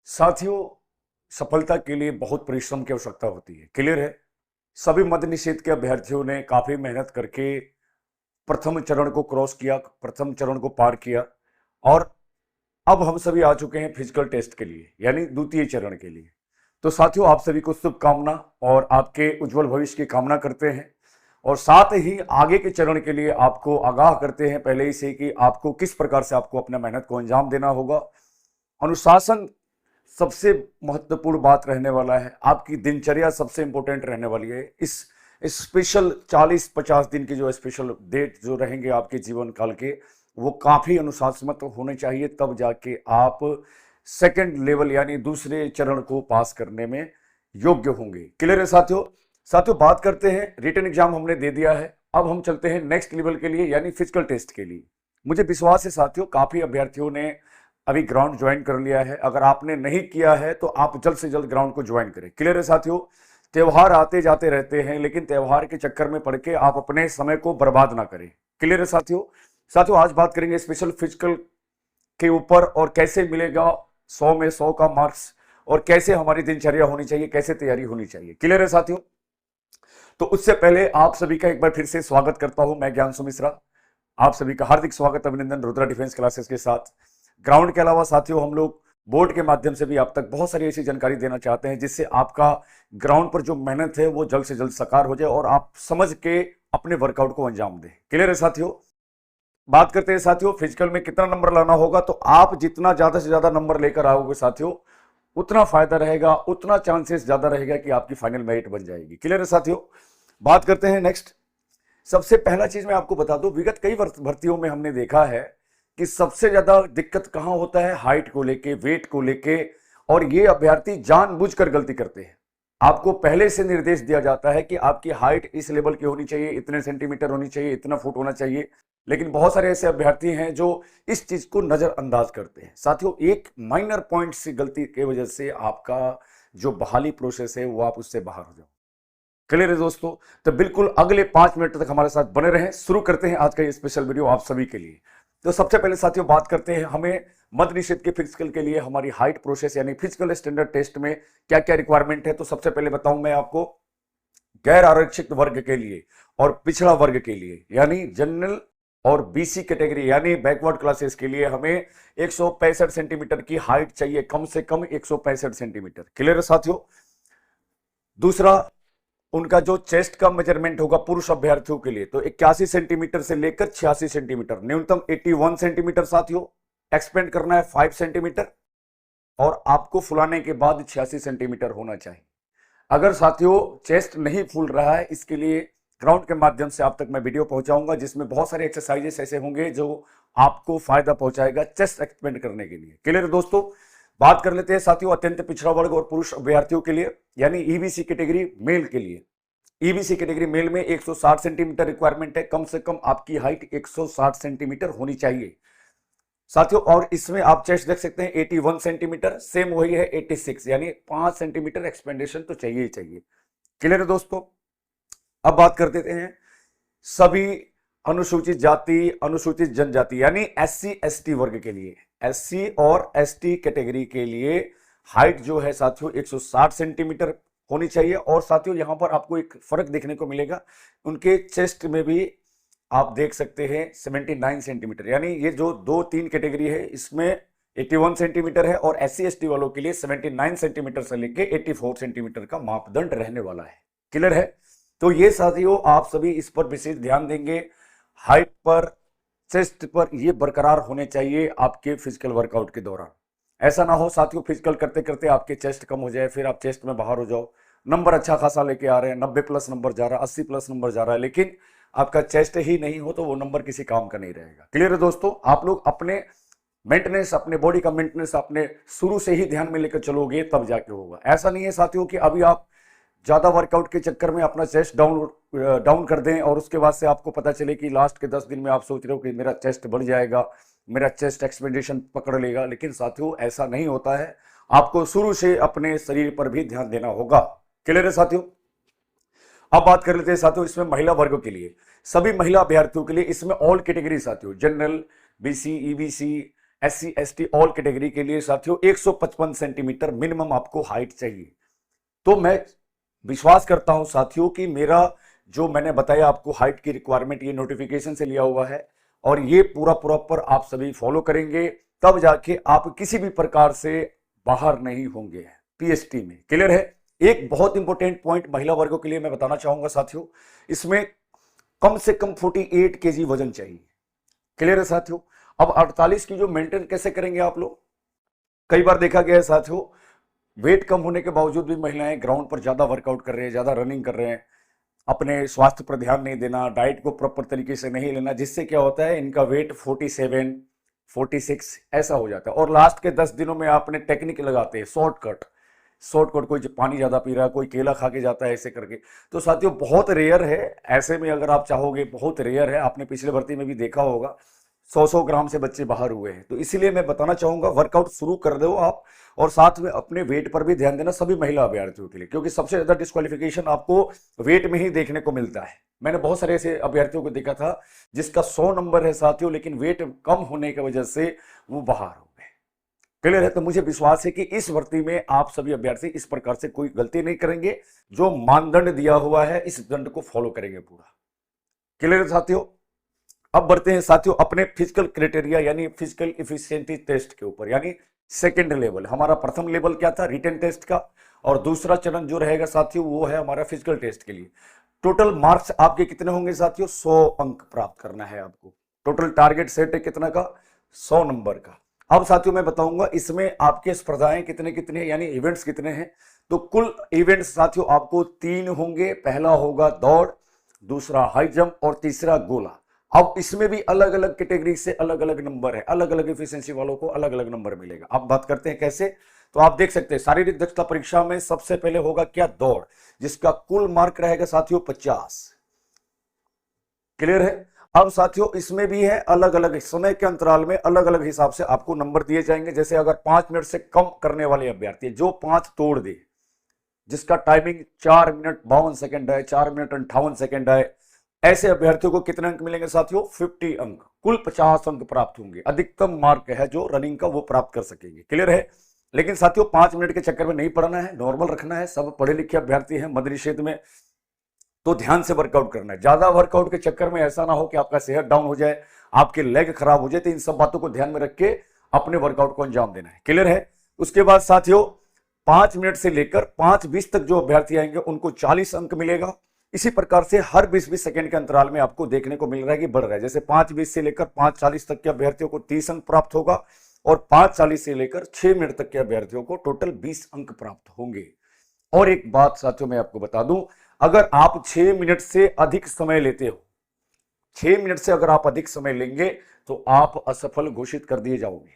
साथियों, सफलता के लिए बहुत परिश्रम की आवश्यकता होती है। क्लियर है। सभी मद्य निषेध के अभ्यर्थियों ने काफी मेहनत करके प्रथम चरण को क्रॉस किया, प्रथम चरण को पार किया और अब हम सभी आ चुके हैं फिजिकल टेस्ट के लिए, यानी द्वितीय चरण के लिए। तो साथियों, आप सभी को शुभकामना और आपके उज्जवल भविष्य की कामना करते हैं और साथ ही आगे के चरण के लिए आपको आगाह करते हैं पहले ही से कि आपको किस प्रकार से आपको अपना मेहनत को अंजाम देना होगा। अनुशासन सबसे महत्वपूर्ण बात रहने वाला है। आपकी दिनचर्या सबसे इंपॉर्टेंट रहने वाली है। इस स्पेशल 40-50 दिन की जो स्पेशल डेट जो रहेंगे आपके जीवन काल के, वो काफी अनुशासित होने चाहिए, तब जाके आप सेकंड लेवल यानी दूसरे चरण को पास करने में योग्य होंगे। क्लियर है साथियों। साथियों, बात करते हैं, रिटन एग्जाम हमने दे दिया है, अब हम चलते हैं नेक्स्ट लेवल के लिए यानी फिजिकल टेस्ट के लिए। मुझे विश्वास है साथियों, काफी अभ्यर्थियों ने अभी ग्राउंड ज्वाइन कर लिया है। अगर आपने नहीं किया है तो आप जल्द से जल्द ग्राउंड को ज्वाइन करें। क्लियर है साथियों। त्योहार आते जाते रहते हैं, लेकिन त्योहार के चक्कर में पड़ के आप अपने समय को बर्बाद ना करें। क्लियर है साथियों। साथियों, आज बात करेंगे स्पेशल फिजिकल के ऊपर और कैसे मिलेगा 100 में 100 का मार्क्स और कैसे हमारी दिनचर्या होनी चाहिए, कैसे तैयारी होनी चाहिए। क्लियर है साथियों। तो उससे पहले आप सभी का एक बार फिर से स्वागत करता हूं, मैं ज्ञानशु मिश्रा। आप सभी का हार्दिक स्वागत, अभिनंदन रुद्रा डिफेंस क्लासेस के साथ। ग्राउंड के अलावा साथियों, हम लोग बोर्ड के माध्यम से भी आप तक बहुत सारी ऐसी जानकारी देना चाहते हैं जिससे आपका ग्राउंड पर जो मेहनत है वो जल्द से जल्द साकार हो जाए और आप समझ के अपने वर्कआउट को अंजाम दें। क्लियर है साथियों। बात करते हैं साथियों, फिजिकल में कितना नंबर लाना होगा। तो आप जितना ज्यादा से ज्यादा नंबर लेकर आओगे साथियों, उतना फायदा रहेगा, उतना चांसेस ज्यादा रहेगा कि आपकी फाइनल मेरिट बन जाएगी। क्लियर है साथियों। बात करते हैं नेक्स्ट। सबसे पहला चीज मैं आपको बता दूं, विगत कई भर्तियों में हमने देखा है कि सबसे ज्यादा दिक्कत कहां होता है, हाइट को लेके, वेट को लेके, और ये अभ्यर्थी जानबूझकर गलती करते हैं। आपको पहले से निर्देश दिया जाता है कि आपकी हाइट इस लेवल की होनी चाहिए, इतने सेंटीमीटर होनी चाहिए, इतना फुट होना चाहिए, लेकिन बहुत सारे ऐसे अभ्यर्थी हैं जो इस चीज को नजरअंदाज करते हैं। साथियों, एक माइनर पॉइंट से गलती की वजह से आपका जो बहाली प्रोसेस है वो आप उससे बाहर हो जाओ। क्लियर है दोस्तों। तो बिल्कुल अगले 5 मिनट तक हमारे साथ बने रहें। शुरू करते हैं आज का ये स्पेशल वीडियो आप सभी के लिए। तो सबसे पहले साथियों बात करते हैं, हमें मद्य निषेध के फिजिकल के लिए हमारी हाइट प्रोसेस यानी फिजिकल स्टैंडर्ड टेस्ट में क्या क्या रिक्वायरमेंट है। तो सबसे पहले बताऊं मैं आपको, गैर आरक्षित वर्ग के लिए और पिछड़ा वर्ग के लिए यानी जनरल और बीसी कैटेगरी यानी बैकवर्ड क्लासेस के लिए हमें 165 सेंटीमीटर की हाइट चाहिए, कम से कम 165 सेंटीमीटर। क्लियर है साथियों। दूसरा, उनका जो चेस्ट का मेजरमेंट होगा पुरुष अभ्यर्थियों के लिए, तो 81 सेंटीमीटर से लेकर 86 सेंटीमीटर, न्यूनतम 81 सेंटीमीटर साथियों। एक्सपेंड करना है 5 सेंटीमीटर और आपको फुलाने के बाद 86 सेंटीमीटर होना चाहिए। अगर साथियों चेस्ट नहीं फूल रहा है, इसके लिए ग्राउंड के माध्यम से आप तक मैं वीडियो पहुंचाऊंगा जिसमें बहुत सारे एक्सरसाइजेस ऐसे होंगे जो आपको फायदा पहुंचाएगा चेस्ट एक्सपेंड करने के लिए। क्लियर दोस्तों। बात कर लेते हैं साथियों अत्यंत पिछड़ा वर्ग और पुरुष अभ्यर्थियों के लिए यानी ईबीसी कैटेगरी मेल के लिए। ईबीसी कैटेगरी मेल में 160 सेंटीमीटर रिक्वायरमेंट है, कम से कम आपकी हाइट 160 सेंटीमीटर होनी चाहिए साथियों। और इसमें आप चेस्ट देख सकते हैं 81 सेंटीमीटर, सेम वही है 86 यानी 5 सेंटीमीटर एक्सपेंडेशन तो चाहिए ही चाहिए। क्लियर है दोस्तों। अब बात कर देते हैं सभी अनुसूचित जाति, अनुसूचित जनजाति यानी एससी एसटी वर्ग के लिए। एससी और एसटी कैटेगरी के लिए हाइट जो है साथियों 160 सेंटीमीटर होनी चाहिए। और साथियों यहां पर आपको एक फर्क देखने को मिलेगा, उनके चेस्ट में भी आप देख सकते हैं 79 सेंटीमीटर, यानी ये जो 2-3 कैटेगरी है इसमें 81 सेंटीमीटर है और एससी एसटी वालों के लिए 79 सेंटीमीटर से लेके 84 सेंटीमीटर का मापदंड रहने वाला है। क्लियर है। तो ये साथियों आप सभी इस पर विशेष ध्यान देंगे, हाइट पर, चेस्ट पर ये बरकरार होने चाहिए आपके फिजिकल वर्कआउट के दौरान। ऐसा ना हो साथियों फिजिकल करते करते आपके चेस्ट कम हो जाए, फिर आप चेस्ट में बाहर हो जाओ, नंबर अच्छा खासा लेके आ रहे हैं, 90 प्लस नंबर जा रहा है, 80 प्लस नंबर जा रहा है, लेकिन आपका चेस्ट ही नहीं हो तो वो नंबर किसी काम का नहीं रहेगा। क्लियर है दोस्तों। आप लोग अपने मेंटेनेंस, अपने बॉडी का मेंटेनेंस अपने शुरू से ही ध्यान में लेकर चलोगे तब जाके होगा। ऐसा नहीं है साथियों कि अभी आप ज्यादा वर्कआउट के चक्कर में अपना चेस्ट डाउन कर दें और उसके बाद से आपको पता चले कि लास्ट के 10 दिन में आप सोच रहे हो कि मेरा चेस्ट बढ़ जाएगा, मेरा चेस्ट एक्सपेंडेशन पकड़ लेगा, लेकिन साथियों ऐसा नहीं होता है। आपको शुरू से अपने शरीर पर भी ध्यान देना होगा। क्लियर है साथियों। अब बात कर लेते हैं साथियों इसमें महिला वर्गों के लिए, सभी महिला अभ्यर्थियों के लिए इसमें ऑल कैटेगरी साथियों, general, BC, EBC, SC ST all category के लिए साथियों 155 सेंटीमीटर मिनिमम आपको हाइट चाहिए। तो मैं विश्वास करता हूं साथियों कि मेरा जो मैंने बताया आपको हाइट की रिक्वायरमेंट ये नोटिफिकेशन से लिया हुआ है और ये पूरा प्रॉपर आप सभी फॉलो करेंगे, तब जाके आप किसी भी प्रकार से बाहर नहीं होंगे PST में। क्लियर है? एक बहुत इंपॉर्टेंट पॉइंट महिला वर्गों के लिए मैं बताना चाहूंगा साथियों, इसमें कम से कम 48 kg वजन चाहिए। क्लियर है साथियों? अब 48 की जो मेंटेन कैसे करेंगे आप लोग? कई बार देखा गया है साथियों, वेट कम होने के बावजूद भी महिलाएं ग्राउंड पर ज्यादा वर्कआउट कर रहे हैं, ज्यादा रनिंग कर रहे हैं, अपने स्वास्थ्य पर ध्यान नहीं देना, डाइट को प्रॉपर तरीके से नहीं लेना, जिससे क्या होता है इनका वेट 47 46 ऐसा हो जाता है। और लास्ट के 10 दिनों में आपने टेक्निक लगाते हैं शॉर्टकट, कोई पानी ज्यादा पी रहा है, कोई केला खा के जाता है, ऐसे करके। तो साथियों बहुत रेयर है, ऐसे में अगर आप चाहोगे बहुत रेयर है, आपने पिछले भर्ती में भी देखा होगा 100 ग्राम से बच्चे बाहर हुए हैं। तो इसीलिए मैं बताना चाहूंगा वर्कआउट शुरू कर दो आप, और साथ में अपने वेट पर भी ध्यान देना सभी महिला अभ्यर्थियों के लिए, क्योंकि सबसे ज्यादा डिस्क्वालिफिकेशन आपको वेट में ही देखने को मिलता है। मैंने बहुत सारे ऐसे अभ्यर्थियों को देखा था जिसका 100 नंबर है साथियों, लेकिन वेट कम होने की वजह से वो बाहर हो गए। क्लियर है? तो मुझे विश्वास है कि इस भर्ती में आप सभी अभ्यर्थी इस प्रकार से कोई गलती नहीं करेंगे, जो मानदंड दिया हुआ है इस दंड को फॉलो करेंगे पूरा। क्लियर है साथियों? अब बढ़ते हैं साथियों अपने फिजिकल क्राइटेरिया यानी फिजिकल इफिशिएंसी टेस्ट के ऊपर, यानी सेकंड लेवल। हमारा प्रथम लेवल क्या था? रिटन टेस्ट का, और दूसरा चरण जो रहेगा साथियों वो है हमारा फिजिकल टेस्ट के लिए। टोटल मार्क्स आपके कितने होंगे साथियों? 100 अंक प्राप्त करना है आपको। टोटल टारगेट सेट है कितना का? 100 नंबर का। अब साथियों मैं बताऊंगा इसमें आपके स्पर्धाएं कितने कितने यानी इवेंट्स कितने हैं। तो कुल इवेंट्स साथियों आपको 3 होंगे। पहला होगा दौड़, दूसरा हाई जंप और तीसरा गोला। अब इसमें भी अलग अलग कैटेगरी से अलग अलग नंबर है, अलग अलग एफिशिएंसी वालों को अलग अलग नंबर मिलेगा। अब बात करते हैं कैसे। तो आप देख सकते हैं शारीरिक दक्षता परीक्षा में सबसे पहले होगा क्या? दौड़, जिसका कुल मार्क रहेगा साथियों 50। क्लियर है? अब साथियों इसमें भी है अलग अलग समय के अंतराल में अलग अलग हिसाब से आपको नंबर दिए जाएंगे। जैसे अगर 5 मिनट से कम करने वाले अभ्यर्थी जो 5 तोड़ दे, जिसका टाइमिंग 4 मिनट 52 सेकंड है, 4 मिनट 58 सेकंड है, ऐसे अभ्यर्थियों को कितने अंक मिलेंगे साथियों? 50 अंक। कुल 50 अंक प्राप्त होंगे। अधिकतम मार्क है जो रनिंग का वो प्राप्त कर सकेंगे। क्लियर है? लेकिन साथियों 5 मिनट के चक्कर में नहीं पढ़ना है, नॉर्मल रखना है। सब पढ़े लिखे अभ्यर्थी हैं मध्य क्षेत्र में, तो ध्यान से वर्कआउट करना है। ज्यादा वर्कआउट के चक्कर में ऐसा ना हो कि आपका सेहत डाउन हो जाए, आपके लेग खराब हो जाए। तो इन सब बातों को ध्यान में रख के अपने वर्कआउट को अंजाम देना है। क्लियर है? उसके बाद साथियों 5 मिनट से लेकर 5:20 तक जो अभ्यर्थी आएंगे उनको 40 अंक मिलेगा। इसी प्रकार से हर 20-20 सेकंड के अंतराल में आपको देखने को मिल रहा है कि बढ़ रहा है। जैसे 5:20 से लेकर 5:40 तक के अभ्यर्थियों को 30 अंक प्राप्त होगा, और 5:40 से लेकर 6 मिनट तक के अभ्यर्थियों को टोटल 20 अंक प्राप्त होंगे। और एक बात साथियों मैं आपको बता दूं, अगर आप 6 मिनट से अधिक समय लेते हो, 6 मिनट से अगर आप अधिक समय लेंगे तो आप असफल घोषित कर दिए जाओगे।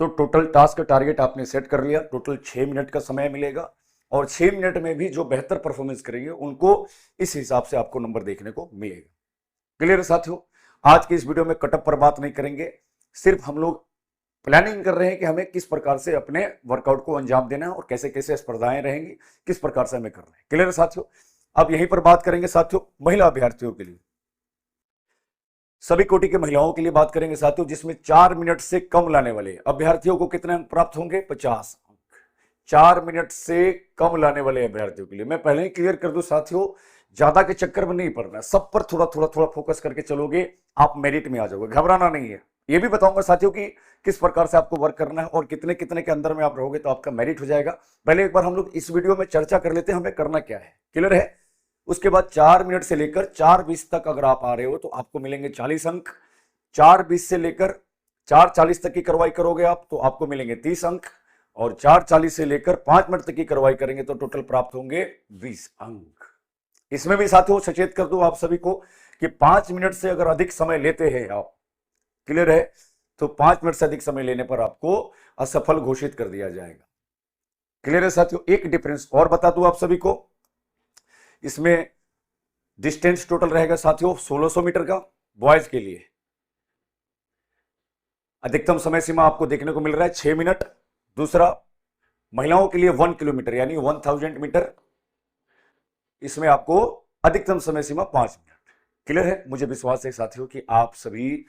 तो टोटल टास्क टारगेट आपने सेट कर लिया, टोटल 6 मिनट का समय मिलेगा, और 6 मिनट में भी जो बेहतर परफॉर्मेंस करेंगे उनको इस हिसाब से आपको नंबर देखने को मिलेगा। क्लियर है साथियों? आज की इस वीडियो में कटअप पर बात नहीं करेंगे, सिर्फ हम लोग प्लानिंग कर रहे हैं कि हमें किस प्रकार से अपने वर्कआउट को अंजाम देना है और कैसे कैसे स्पर्धाएं रहेंगी, किस प्रकार से हमें करना है। क्लियर है साथियों? अब यहीं पर बात करेंगे साथियों महिला अभ्यर्थियों के लिए, सभी कोटि के महिलाओं के लिए बात करेंगे साथियों, जिसमें 4 मिनट से कम लाने वाले अभ्यर्थियों को कितने अंक प्राप्त होंगे? 50 अंक। 4 मिनट से कम लाने वाले अभ्यर्थियों के लिए मैं पहले ही क्लियर कर दूं साथियों, ज्यादा के चक्कर में नहीं पड़ना, सब पर थोड़ा थोड़ा थोड़ा फोकस करके चलोगे, आप मेरिट में आ जाओगे, घबराना नहीं है। ये भी बताऊंगा साथियों कि किस प्रकार से आपको वर्क करना है और कितने कितने के अंदर में आप रहोगे तो आपका मेरिट हो जाएगा। पहले एक बार हम लोग इस वीडियो में चर्चा कर लेते हैं हमें करना क्या है। क्लियर है? उसके बाद 4 मिनट से लेकर 4:20 तक अगर आप आ रहे हो तो आपको मिलेंगे 40 अंक। 4:20 से लेकर 4:40 तक की कार्रवाई करोगे आप तो आपको मिलेंगे 30 अंक, और 4:40 से लेकर 5 मिनट तक की कार्रवाई करेंगे तो टोटल प्राप्त होंगे 20 अंक। इसमें भी साथियों सचेत कर दूं आप सभी को कि 5 मिनट से अगर अधिक समय लेते हैं आप, क्लियर है, तो 5 मिनट से अधिक समय लेने पर आपको असफल घोषित कर दिया जाएगा। क्लियर है साथियों? एक डिफरेंस और बता दूं आप सभी को, इसमें डिस्टेंस टोटल रहेगा साथियों 1600 मीटर का बॉयज के लिए। अधिकतम समय सीमा आपको देखने को मिल रहा है 6 मिनट। दूसरा महिलाओं के लिए 1 किलोमीटर यानी 1000 मीटर, इसमें आपको अधिकतम समय सीमा 5 मिनट। क्लियर है? मुझे विश्वास है साथियों कि आप सभी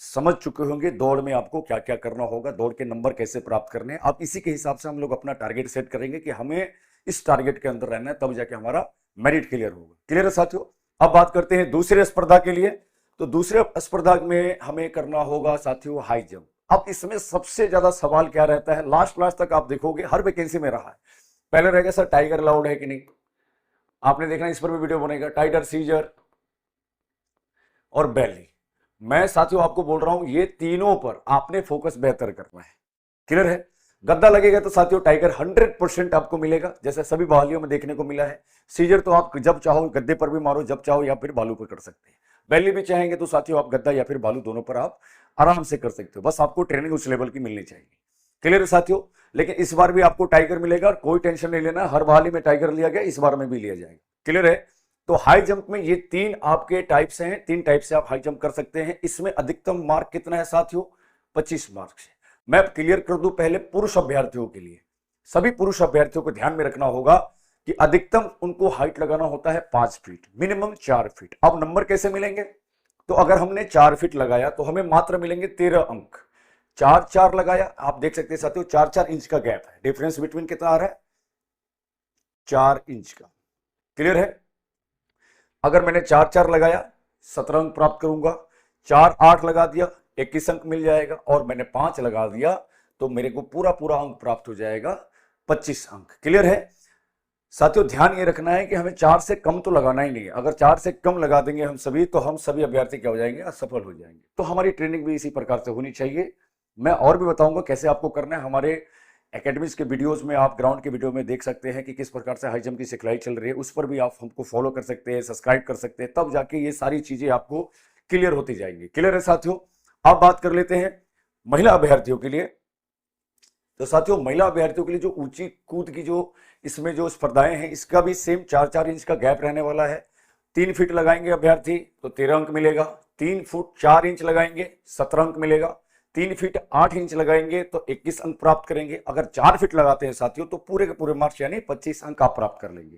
समझ चुके होंगे दौड़ में आपको क्या क्या करना होगा, दौड़ के नंबर कैसे प्राप्त करने हैं। अब इसी के हिसाब से हम लोग अपना टारगेट सेट करेंगे कि हमें इस टारगेट के अंदर रहना है, तब जाके हमारा मेरिट क्लियर होगा। क्लियर है साथियों। अब बात करते हैं दूसरे स्पर्धा के लिए। तो दूसरे स्पर्धा में हमें करना होगा साथियों हाई जंप। अब इसमें सबसे ज्यादा सवाल क्या रहता है, लास्ट लास्ट तक आप देखोगे हर वैकेंसी में रहा है। पहले रहेगा सर टाइगर अलाउड है कि नहीं, आपने देखना इस पर भी वीडियो बनेगा, टाइगर, सीजर और बैली। मैं साथियों आपको बोल रहा हूं ये तीनों पर आपने फोकस बेहतर करना है। क्लियर है। गद्दा लगेगा तो साथियों टाइगर 100% आपको मिलेगा, जैसे सभी बहालियों में देखने को मिला है। सीजर तो आप जब चाहो गद्दे पर भी मारो, जब चाहो या फिर बालू पर कर सकते हैं। बैली भी चाहेंगे तो साथियों आप गद्दा या फिर बालू दोनों पर आप आराम से कर सकते हो, बस आपको ट्रेनिंग उस लेवल की मिलनी चाहिए। क्लियर है साथियों। लेकिन इस बार भी आपको टाइगर मिलेगा और कोई टेंशन नहीं लेना, हर बहाली में टाइगर लिया गया, इस बार में भी लिया जाएगा। क्लियर है। तो हाई जंप में ये तीन आपके टाइप्स हैं, तीन टाइप से आप हाई जंप कर सकते हैं। इसमें अधिकतम मार्क कितना है साथियों, 25 मार्क्स है। मैं क्लियर कर दूं पहले पुरुष अभ्यर्थियों के लिए, सभी पुरुष अभ्यर्थियों को ध्यान में रखना होगा कि अधिकतम उनको हाइट लगाना होता है 5 फीट, मिनिमम 4 फीट। अब नंबर कैसे मिलेंगे, तो अगर हमने 4 फीट लगाया तो हमें मात्र मिलेंगे 13 अंक। 4 लगाया, आप देख सकते हैं साथियों 4 इंच का गैप है, डिफरेंस बिटवीन कितना आ रहा है, 4 इंच का। क्लियर है। अगर मैंने 4 लगाया 17 अंक प्राप्त करूंगा, 8 लगा दिया 21 अंक मिल जाएगा, और मैंने 5 लगा दिया तो मेरे को पूरा पूरा अंक प्राप्त हो जाएगा 25 अंक। क्लियर है साथियों। ध्यान ये रखना है कि हमें 4 से कम तो लगाना ही नहीं है, अगर 4 से कम लगा देंगे हम सभी तो हम सभी अभ्यर्थी क्या हो जाएंगे, असफल हो जाएंगे। तो हमारी ट्रेनिंग भी इसी प्रकार से होनी चाहिए। मैं और भी बताऊंगा कैसे आपको करना है, हमारे एकेडमीज के वीडियोस में आप ग्राउंड के वीडियो में देख सकते हैं कि किस प्रकार से हाई जंप की सिखलाई चल रही है, उस पर भी आप हमको फॉलो कर सकते हैं, सब्सक्राइब कर सकते हैं, तब जाके ये सारी चीजें आपको क्लियर होती जाएंगी। क्लियर है साथियों। अब बात कर लेते हैं महिला अभ्यर्थियों के लिए। तो साथियों महिला अभ्यर्थियों के लिए जो ऊंची कूद की जो इसमें जो स्पर्धाएं हैं, इसका भी सेम 4 इंच का गैप रहने वाला है। 3 फीट लगाएंगे अभ्यर्थी तो 13 अंक मिलेगा, 3 फुट 4 इंच लगाएंगे 17 अंक मिलेगा, 3 फीट 8 इंच लगाएंगे तो 21 अंक प्राप्त करेंगे। अगर 4 फीट लगाते हैं साथियों तो पूरे के पूरे मार्क्स यानी 25 अंक आप प्राप्त कर लेंगे।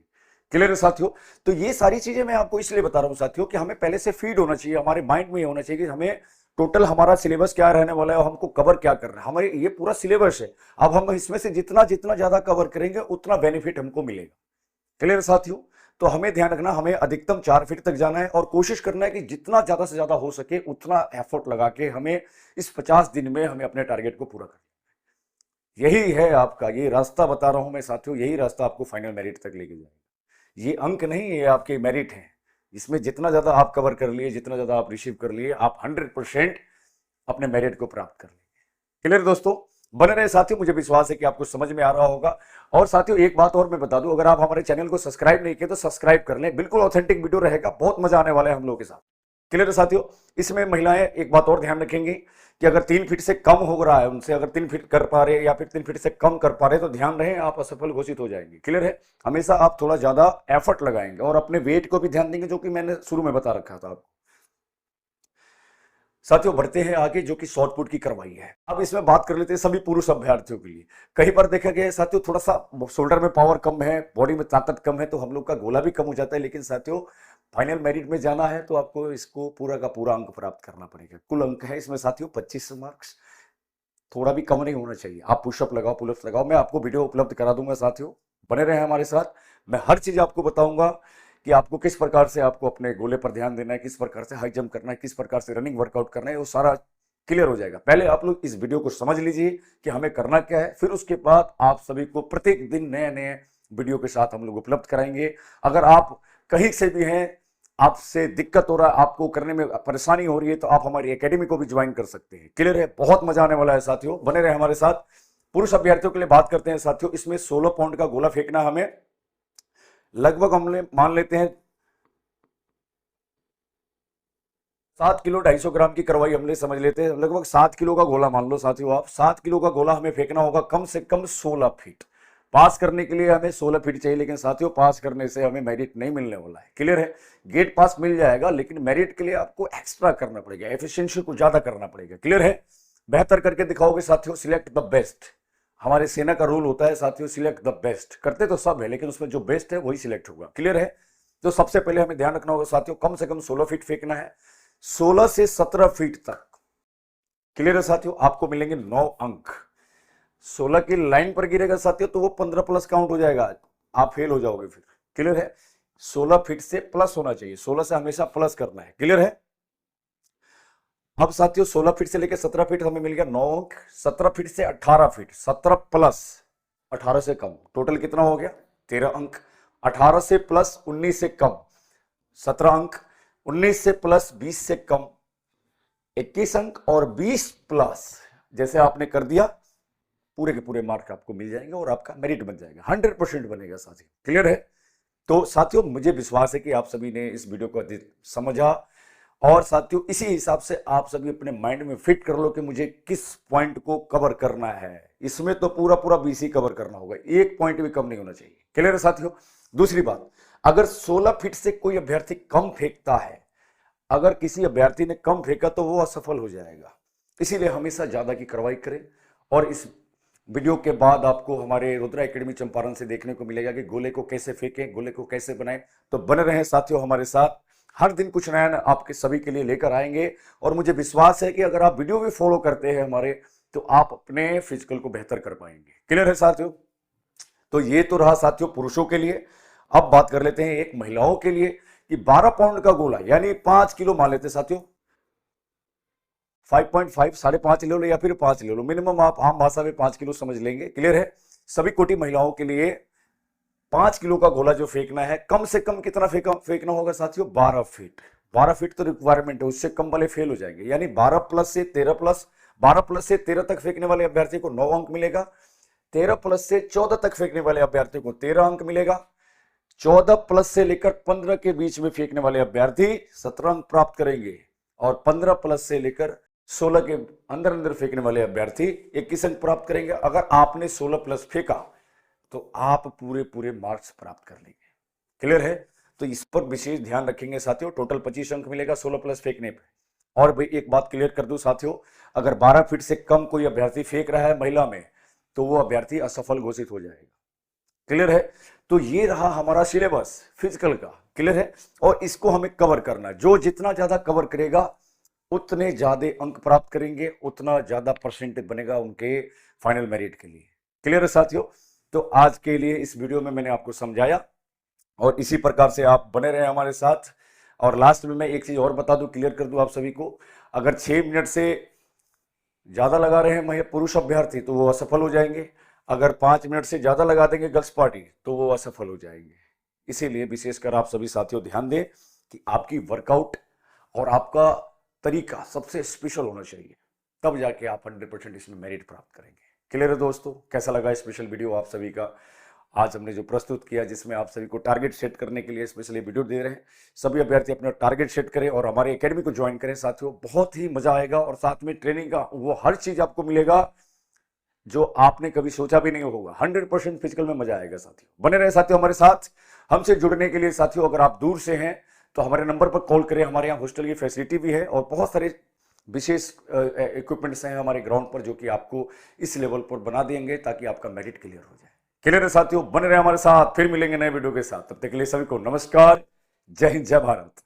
क्लियर है साथियों। तो ये सारी चीजें मैं आपको इसलिए बता रहा हूं साथियों कि हमें पहले से फीड होना चाहिए, हमारे माइंड में होना चाहिए कि हमें टोटल हमारा सिलेबस क्या रहने वाला है और हमको कवर क्या करना है। हमारे ये पूरा सिलेबस है, अब हम इसमें से जितना जितना ज्यादा कवर करेंगे उतना बेनिफिट हमको मिलेगा। क्लियर साथियों। तो हमें ध्यान रखना, हमें अधिकतम 4 फीट तक जाना है और कोशिश करना है कि जितना ज्यादा से ज्यादा हो सके उतना एफर्ट लगा के हमें इस 50 दिन में हमें अपने टारगेट को पूरा करना है। यही है आपका, ये रास्ता बता रहा हूं मैं साथियों, यही रास्ता आपको फाइनल मेरिट तक लेके जाएगा। ये अंक नहीं, ये आपके मेरिट है। इसमें जितना ज्यादा आप कवर कर लिए, जितना ज्यादा आप रिसीव कर लिए, आप 100% अपने मेरिट को प्राप्त कर लेंगे। क्लियर दोस्तों। बने रहे साथियों, मुझे विश्वास है कि आपको समझ में आ रहा होगा। और साथियों एक बात और मैं बता दूं, अगर आप हमारे चैनल को सब्सक्राइब नहीं किए तो सब्सक्राइब कर लें, बिल्कुल ऑथेंटिक वीडियो रहेगा, बहुत मजा आने वाला है हम लोगों के साथ। क्लियर है साथियों। इसमें महिलाएं एक बात और ध्यान रखेंगी कि अगर 3 फीट से कम हो रहा है उनसे, अगर 3 फीट कर पा रहे या फिर 3 फीट से कम कर पा रहे तो ध्यान रहे आप असफल घोषित हो जाएंगे। क्लियर है। हमेशा आप थोड़ा ज्यादा एफर्ट लगाएंगे और अपने वेट को भी ध्यान देंगे, जो कि मैंने शुरू में बता रखा था आपको। साथियों बढ़ते हैं आगे, जो कि शॉर्ट पुट की करवाई है। अब इसमें बात कर लेते हैं सभी पुरुष अभ्यर्थियों के लिए। कहीं पर देखा गया है साथियों थोड़ा सा शोल्डर में पावर कम है, बॉडी में ताकत कम है, तो हम लोग का गोला भी कम हो जाता है। लेकिन साथियों फाइनल मेरिट में जाना है तो आपको इसको पूरा का पूरा अंक प्राप्त करना पड़ेगा। कुल अंक है इसमें साथियों 25 मार्क्स, थोड़ा भी कम नहीं होना चाहिए। आप पुशअप लगाओ, पुलअप्स लगाओ, मैं आपको वीडियो उपलब्ध करा दूंगा साथियों, बने रहे हमारे साथ। मैं हर चीज आपको बताऊंगा कि आपको किस प्रकार से आपको अपने गोले पर ध्यान देना है, किस प्रकार से हाई जंप करना है, किस प्रकार से रनिंग वर्कआउट करना है, वो सारा क्लियर हो जाएगा। पहले आप लोग इस वीडियो को समझ लीजिए कि हमें करना क्या है, फिर उसके बाद आप सभी को प्रत्येक दिन नए नए वीडियो के साथ हम लोग उपलब्ध कराएंगे। अगर आप कहीं से भी हैं, आपसे दिक्कत हो रहा है, आपको करने में परेशानी हो रही है, तो आप हमारी एकेडमी को भी ज्वाइन कर सकते हैं। क्लियर है। बहुत मजा आने वाला है साथियों, बने रहे हमारे साथ। पुरुष अभ्यर्थियों के लिए बात करते हैं साथियों। इसमें 16 पाउंड का गोला फेंकना, हमें लगभग हम मान लेते हैं 7 किलो 250 ग्राम की करवाई हमने समझ लेते हैं, लगभग 7 किलो का गोला मान लो साथियों आप। 7 किलो का गोला हमें फेंकना होगा कम से कम 16 फीट। पास करने के लिए हमें 16 फीट चाहिए, लेकिन साथियों पास करने से हमें मेरिट नहीं मिलने वाला है। क्लियर है। गेट पास मिल जाएगा, लेकिन मेरिट के लिए आपको एक्स्ट्रा करना पड़ेगा, एफिशिएंसी को ज्यादा करना पड़ेगा। क्लियर है। बेहतर करके दिखाओगे साथियों, सिलेक्ट द बेस्ट। हमारे सेना का रूल होता है साथियों, सिलेक्ट द बेस्ट। करते तो सब है, लेकिन उसमें जो बेस्ट है वही सिलेक्ट होगा। क्लियर है। तो सबसे पहले हमें ध्यान रखना होगा साथियों, कम से कम 16 फीट फेंकना है, 16 से 17 फीट तक क्लियर है साथियों, आपको मिलेंगे 9 अंक। 16 की लाइन पर गिरेगा साथियों तो वो 15 प्लस काउंट हो जाएगा, आप फेल हो जाओगे फिर। क्लियर है, 16 फीट से प्लस होना चाहिए, 16 से हमेशा प्लस करना है। क्लियर है। अब साथियों 16 फीट से लेकर 17 फीट हमें मिल गया 9 अंक। 17 फीट से 18 फीट, 17 प्लस 18 से कम, टोटल कितना हो गया 13 अंक। 18 से प्लस 19 से कम 17 अंक। 19 से प्लस 20 से कम 21 अंक। और 20 प्लस जैसे आपने कर दिया, पूरे के पूरे मार्क आपको मिल जाएंगे और आपका मेरिट बन जाएगा, 100% बनेगा साथियों। क्लियर है। तो साथियों मुझे विश्वास है कि आप सभी ने इस वीडियो को समझा, और साथियों इसी हिसाब से आप सभी अपने माइंड में फिट कर लो कि मुझे किस पॉइंट को कवर करना है। इसमें तो पूरा पूरा बीसी कवर करना होगा, एक पॉइंट भी कम नहीं होना चाहिए। क्लियर है साथियों। दूसरी बात, अगर 16 फीट से कोई अभ्यर्थी कम फेंकता है, अगर किसी अभ्यर्थी ने कम फेंका तो वो असफल हो जाएगा। इसीलिए हमेशा ज्यादा की कार्रवाई करें। और इस वीडियो के बाद आपको हमारे रुद्रा एकेडमी चंपारण से देखने को मिलेगा कि गोले को कैसे फेंकें, गोले को कैसे बनाएं। तो बने रहें साथियों हमारे साथ, हर दिन कुछ नया आपके सभी के लिए लेकर आएंगे। और मुझे विश्वास है कि अगर आप वीडियो भी फॉलो करते हैं हमारे, तो आप अपने फिजिकल को बेहतर कर पाएंगे। क्लियर है साथियों। तो ये तो रहा साथियों पुरुषों के लिए। अब बात कर लेते हैं एक महिलाओं के लिए कि 12 पाउंड का गोला यानी 5 किलो मान लेते साथियों, 5.5 5.5 ले लो या फिर 5 ले लो, मिनिमम आप आम भाषा में 5 किलो समझ लेंगे। क्लियर है। सभी कोटि महिलाओं के लिए 5 किलो का गोला जो फेंकना है, कम से कम कितना फेंकना होगा साथियों, 12 फीट। 12 फीट तो रिक्वायरमेंट है, उससे कम वाले फेल हो जाएंगे। यानी 12 प्लस से 13 प्लस, 12 प्लस से 13 तक फेंकने वाले अभ्यर्थी को 9 अंक मिलेगा। 13 प्लस से 14 तक फेंकने वाले अभ्यर्थी को 13 अंक मिलेगा। 14 प्लस से लेकर 15 के बीच में फेंकने वाले अभ्यर्थी 17 अंक प्राप्त करेंगे। और 15 प्लस से लेकर 16 के अंदर अंदर फेंकने वाले अभ्यर्थी 21 अंक प्राप्त करेंगे। अगर आपने 16 प्लस फेंका तो आप पूरे पूरे मार्क्स प्राप्त कर लेंगे। क्लियर है। तो इस पर विशेष ध्यान रखेंगे साथियों। टोटल 25 अंक मिलेगा 16 प्लस फेंकने पे। और भाई एक बात क्लियर कर दूं साथियों, अगर 12 फीट से कम कोई अभ्यर्थी फेंक रहा है महिला में, तो वो अभ्यर्थी असफल घोषित हो जाएगा। क्लियर है। तो ये रहा हमारा सिलेबस फिजिकल का। क्लियर है। और इसको हमें कवर करना है, जो जितना ज्यादा कवर करेगा उतने ज्यादा अंक प्राप्त करेंगे, उतना ज्यादा परसेंटेज बनेगा उनके फाइनल मेरिट के लिए। क्लियर है साथियों। तो आज के लिए इस वीडियो में मैंने आपको समझाया, और इसी प्रकार से आप बने रहे हमारे साथ। और लास्ट में मैं एक चीज और बता दूं, क्लियर कर दूं आप सभी को, अगर 6 मिनट से ज्यादा लगा रहे हैं पुरुष अभ्यर्थी तो वो असफल हो जाएंगे। अगर 5 मिनट से ज्यादा लगा देंगे गर्ल्स पार्टी तो वो असफल हो जाएंगे। इसीलिए विशेषकर आप सभी साथियों ध्यान दें कि आपकी वर्कआउट और आपका तरीका सबसे स्पेशल होना चाहिए, तब जाके आप 100% इसमें मेरिट प्राप्त करेंगे। क्लियर है दोस्तों। कैसा लगा स्पेशल वीडियो आप सभी का आज हमने जो प्रस्तुत किया, जिसमें आप सभी को टारगेट सेट करने के लिए स्पेशली वीडियो दे रहे हैं। सभी अभ्यर्थी अपना टारगेट सेट करें और हमारे एकेडमी को ज्वाइन करें साथियों, बहुत ही मजा आएगा। और साथ में ट्रेनिंग का वो हर चीज आपको मिलेगा जो आपने कभी सोचा भी नहीं होगा। 100% फिजिकल में मजा आएगा साथियों। बने रहे साथियों हमारे साथ। हमसे जुड़ने के लिए साथियों, अगर आप दूर से हैं तो हमारे नंबर पर कॉल करें। हमारे यहाँ हॉस्टल की फैसिलिटी भी है और बहुत सारे विशेष इक्विपमेंट्स हैं हमारे ग्राउंड पर, जो कि आपको इस लेवल पर बना देंगे ताकि आपका मेरिट क्लियर हो जाए। क्लियर है साथियों। बने रहे हमारे साथ, फिर मिलेंगे नए वीडियो के साथ। तब तक के लिए सभी को नमस्कार। जय हिंद, जय भारत।